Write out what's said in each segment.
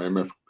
IMF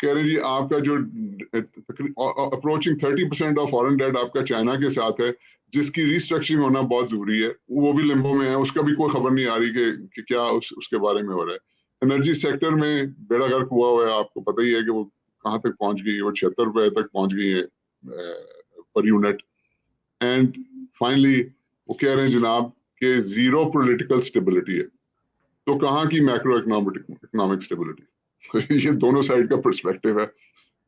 کہہ رہے جی آپ کا جو اپروچنگ 30% آف فارن ڈیٹ آپ کا چائنا کے ساتھ ہے جس کی ریسٹرکچرنگ ہونا بہت ضروری ہے, وہ بھی لمبو میں ہے, اس کا بھی کوئی خبر نہیں آ رہی کہ کیا اس کے بارے میں ہو رہا ہے. انرجی سیکٹر میں بیڑا غرق ہوا ہوا ہے, آپ کو پتہ ہی ہے کہ وہ کہاں تک پہنچ گئی ہے, وہ 76 روپے تک پہنچ گئی ہے پر یونٹ. اینڈ فائنلی وہ کہہ رہے ہیں جناب کہ زیرو پولیٹیکل اسٹیبلٹی ہے, تو کہاں کی میکرو اکنامک اسٹیبلٹی؟ یہ دونوں سائڈ کا پرسپیکٹو ہے.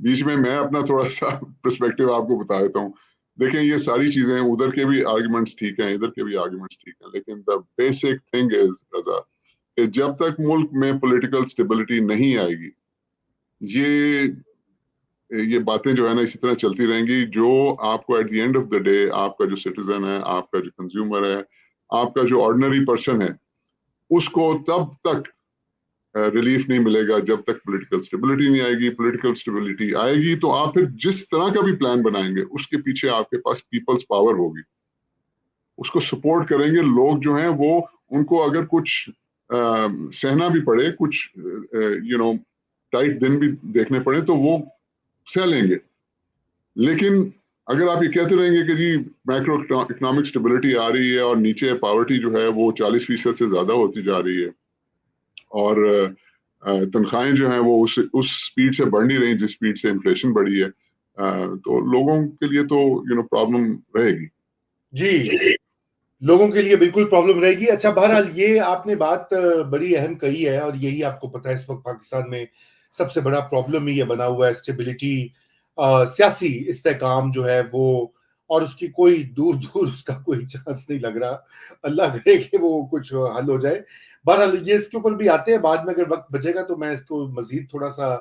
بیچ میں اپنا تھوڑا سا پرسپیکٹو آپ کو بتا دیتا ہوں. دیکھیں یہ ساری چیزیں ادھر کے بھی آرگومنٹس ٹھیک ہیں, ادھر کے بھی آرگومنٹس ٹھیک ہیں, لیکن دا بیسک تھنگ از رضا کہ جب تک ملک میں پولیٹیکل اسٹیبلٹی نہیں آئے گی یہ باتیں جو ہے نا اسی طرح چلتی رہیں گی. جو آپ کو at the end of the day آپ کا جو سٹیزن ہے, آپ کا جو کنزیومر ہے, آپ کا جو آرڈنری پرسن ہے, اس کو تب تک ریلیف نہیں ملے گا جب تک پولیٹیکل اسٹیبلٹی نہیں آئے گی. پولیٹیکل اسٹیبلٹی آئے گی تو آپ پھر جس طرح کا بھی پلان بنائیں گے اس کے پیچھے آپ کے پاس پیپلز پاور ہوگی, اس کو سپورٹ کریں گے لوگ جو ہیں وہ. ان کو اگر کچھ سہنا بھی پڑے, کچھ ٹائٹ دن بھی دیکھنے پڑے تو وہ سہ لیں گے. لیکن اگر آپ یہ کہتے رہیں گے کہ جی میکرو اکنامک اسٹیبلٹی آ رہی ہے اور نیچے پاورٹی جو ہے وہ 40% سے زیادہ ہوتی جا رہی ہے اور تنخواہیں جو ہیں وہ اس سپیڈ سے بڑھ نہیں رہی جس سپیڈ سے انفلیشن بڑھی ہے, تو لوگوں کے لیے تو پرابلم رہے گی. جی لوگوں کے لیے بالکل پرابلم رہے گی. اچھا بہرحال یہ آپ نے بات بڑی اہم کہی ہے, اور یہی آپ کو پتا ہے اس وقت پاکستان میں سب سے بڑا پرابلم ہی یہ بنا ہوا ہے, اسٹیبلٹی, سیاسی استحکام جو ہے وہ, اور اس کی کوئی دور اس کا کوئی چانس نہیں لگ رہا. اللہ کرے کہ وہ کچھ حل ہو جائے. بہرحال یہ اس کے اوپر بھی آتے ہیں بعد میں, اگر وقت بچے گا تو میں اس کو مزید تھوڑا سا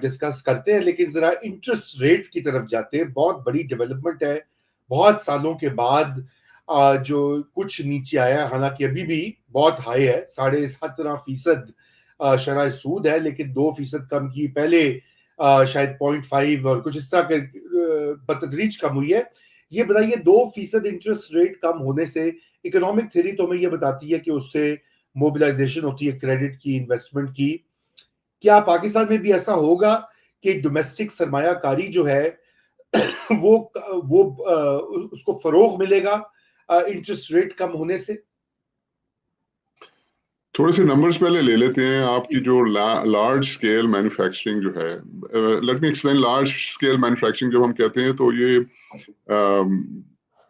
ڈسکس کرتے ہیں. لیکن ذرا انٹرسٹ ریٹ کی طرف جاتے ہیں. بہت بڑی ڈیولپمنٹ ہے, بہت سالوں کے بعد جو کچھ نیچے آیا, حالانکہ ابھی بھی بہت ہائی ہے, 17.5% شرح سود ہے, لیکن 2% کم کی, پہلے شاید 0.5 اور کچھ اس طرح کے بتدریج کم ہوئی ہے. یہ بتائیے 2% انٹرسٹ ریٹ کم ہونے سے اکنامک تھیوری تو ہمیں یہ بتاتی ہے کہ اس سے موبلائزیشن ہوتی ہے کریڈٹ کی, انویسٹمنٹ کی. کیا پاکستان میں بھی ایسا ہوگا کہ ڈومیسٹک سرمایہ کاری جو ہے وہ اس کو فروغ ملے گا انٹرسٹ ریٹ کم ہونے سے؟ تھوڑے سے نمبرز پہلے لے لیتے ہیں. آپ کی جو لارج سکیل مینوفیکچرنگ جو ہے, let me explain. Large scale manufacturing جب ہم کہتے ہیں تو یہ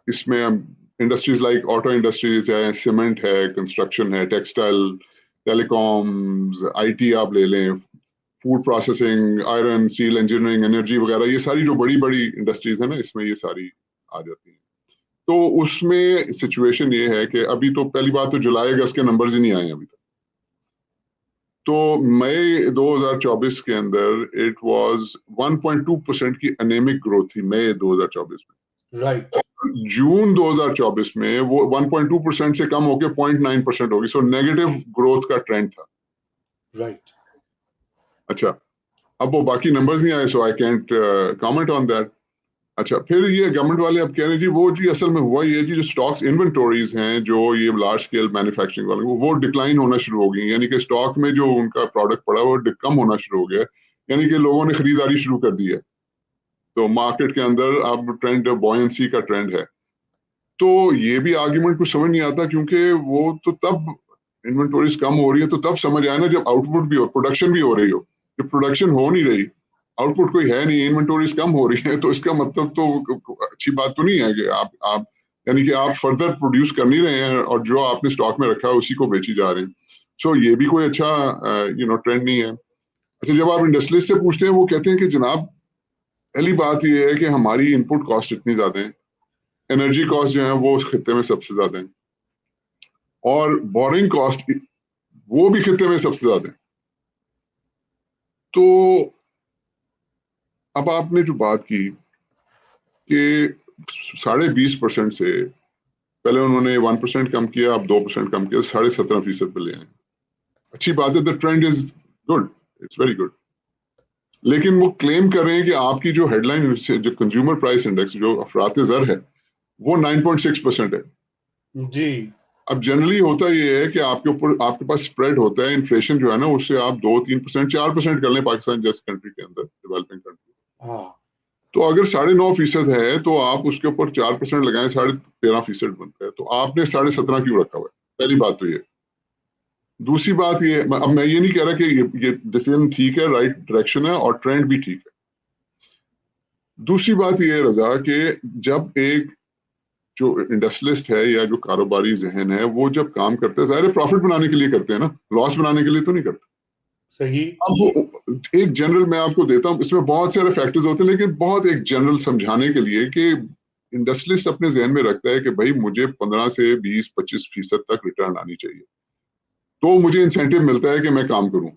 اس میں انڈسٹریز لائک آٹو انڈسٹریز ہے, سیمنٹ ہے, کنسٹرکشن ہے, textile, telecoms, I T آپ لے لیں, food processing, iron, steel, engineering, energy وغیرہ, یہ ساری جو بڑی بڑی انڈسٹریز ہیں نا, اس میں یہ ساری آ جاتی ہیں. تو اس میں سچویشن یہ ہے کہ ابھی تو پہلی بات تو جولائی اگست کے نمبرز ہی نہیں آئے ابھی تک. تو مئی 2024 کے اندر اٹ واز 1.2% کی انیمک گروتھ تھی مئی 2024 میں. رائٹ. جون 2024 میں وہ 1.2% سے کم ہو کے 0.9% ہوگی. سو نیگیٹو گروتھ کا ٹرینڈ تھا. رائٹ. اچھا, اب وہ باقی نمبرز نہیں آئے, so I can't comment on that. اچھا, پھر یہ گورنمنٹ والے اب کہہ رہے ہیں جی وہ جی اصل میں ہوا یہ جی جو سٹاکس انوینٹوریز ہیں جو یہ لارج سکیل مینوفیکچرنگ والے وہ ڈکلائن ہونا شروع ہو گئی, یعنی کہ سٹاک میں جو ان کا پروڈکٹ پڑا وہ کم ہونا شروع ہو گیا, یعنی کہ لوگوں نے خریداری شروع کر دی ہے. تو مارکیٹ کے اندر اب ٹرینڈ بوئنسی کا ٹرینڈ ہے. تو یہ بھی آرگیومنٹ کچھ سمجھ نہیں آتا, کیونکہ وہ تو تب انوینٹوریز کم ہو رہی ہے تو تب سمجھ آئے نا جب آؤٹ پٹ بھی ہو, پروڈکشن بھی ہو رہی ہو. جب پروڈکشن ہو نہیں رہی, آؤٹ پٹ کوئی ہے نہیں, انوینٹوریز کم ہو رہی ہے, تو اس کا مطلب تو اچھی بات تو نہیں ہے کہ آپ یعنی کہ آپ فردر پروڈیوس کر نہیں رہے ہیں اور جو آپ نے اسٹاک میں رکھا ہے اسی کو بیچی جا رہے ہیں. سو یہ بھی کوئی اچھا ٹرینڈ نہیں ہے. اچھا, جب آپ انڈسٹریلسٹ سے پوچھتے ہیں وہ کہتے ہیں کہ جناب پہلی بات یہ ہے کہ ہماری ان پٹ کاسٹ اتنی زیادہ ہیں, انرجی کاسٹ جو ہیں وہ اس خطے میں سب سے زیادہ ہیں, اور بورنگ کاسٹ وہ بھی خطے میں سب سے زیادہ ہیں. تو اب آپ نے جو بات کی کہ 20.5% سے پہلے انہوں نے 1% کم کیا, اب 2% کم کیا, 17.5% پہ لے آئے. اچھی بات ہے, the trend is good, it's very good. لیکن وہ کلیم کر رہے ہیں کہ آپ کی جو ہیڈ لائن جو کنزیومر پرائس انڈیکس جو افراط زر ہے وہ 9.6% ہے. جی اب جنرلی ہوتا یہ ہے کہ آپ کے اوپر آپ کے پاس اسپریڈ ہوتا ہے, انفلیشن جو ہے نا اس سے آپ 2-3%, 4% کر لیں پاکستان جیسے کنٹری کے اندر, ڈیولپنگ کنٹری. ہاں تو اگر 9.5% ہے تو آپ اس کے اوپر 4% لگائیں, 13.5% بنتا ہے. تو آپ نے 17.5 کیوں رکھا ہوا ہے؟ پہلی بات تو یہ. دوسری بات یہ, اب میں یہ نہیں کہہ رہا کہ یہ ڈیسیژن ٹھیک ہے, رائٹ ڈائریکشن ہے اور ٹرینڈ بھی ٹھیک ہے. دوسری بات یہ ہے رضا کہ جب ایک جو انڈسٹریلسٹ ہے یا جو کاروباری ذہن ہے وہ جب کام کرتے ہیں, ظاہر پروفٹ بنانے کے لیے کرتے ہیں نا, لاس بنانے کے لیے تو نہیں کرتے. صحیح. اب ایک جنرل میں آپ کو دیتا ہوں, اس میں بہت سارے فیکٹرز ہوتے ہیں لیکن بہت ایک جنرل سمجھانے کے لیے کہ انڈسٹریلسٹ اپنے ذہن میں رکھتا ہے کہ بھائی مجھے 15 سے 20-25% تک ریٹرن آنی چاہیے تو مجھے انسینٹیو ملتا ہے کہ میں کام کروں.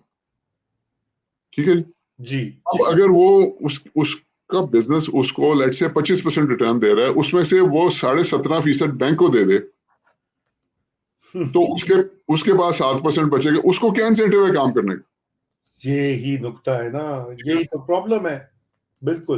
ٹھیک ہے جی. اب اگر وہ اس کا بزنس اس کو لیٹ سے 25% ریٹرن دے رہا ہے, اس میں سے وہ 17.5% بینک کو دے دے تو اس کے بعد 7% بچے گا, اس کو کیا انسینٹیو ہے کام کرنے کا؟ یہی نقطہ ہے نا, یہی تو پرابلم ہے. بالکل.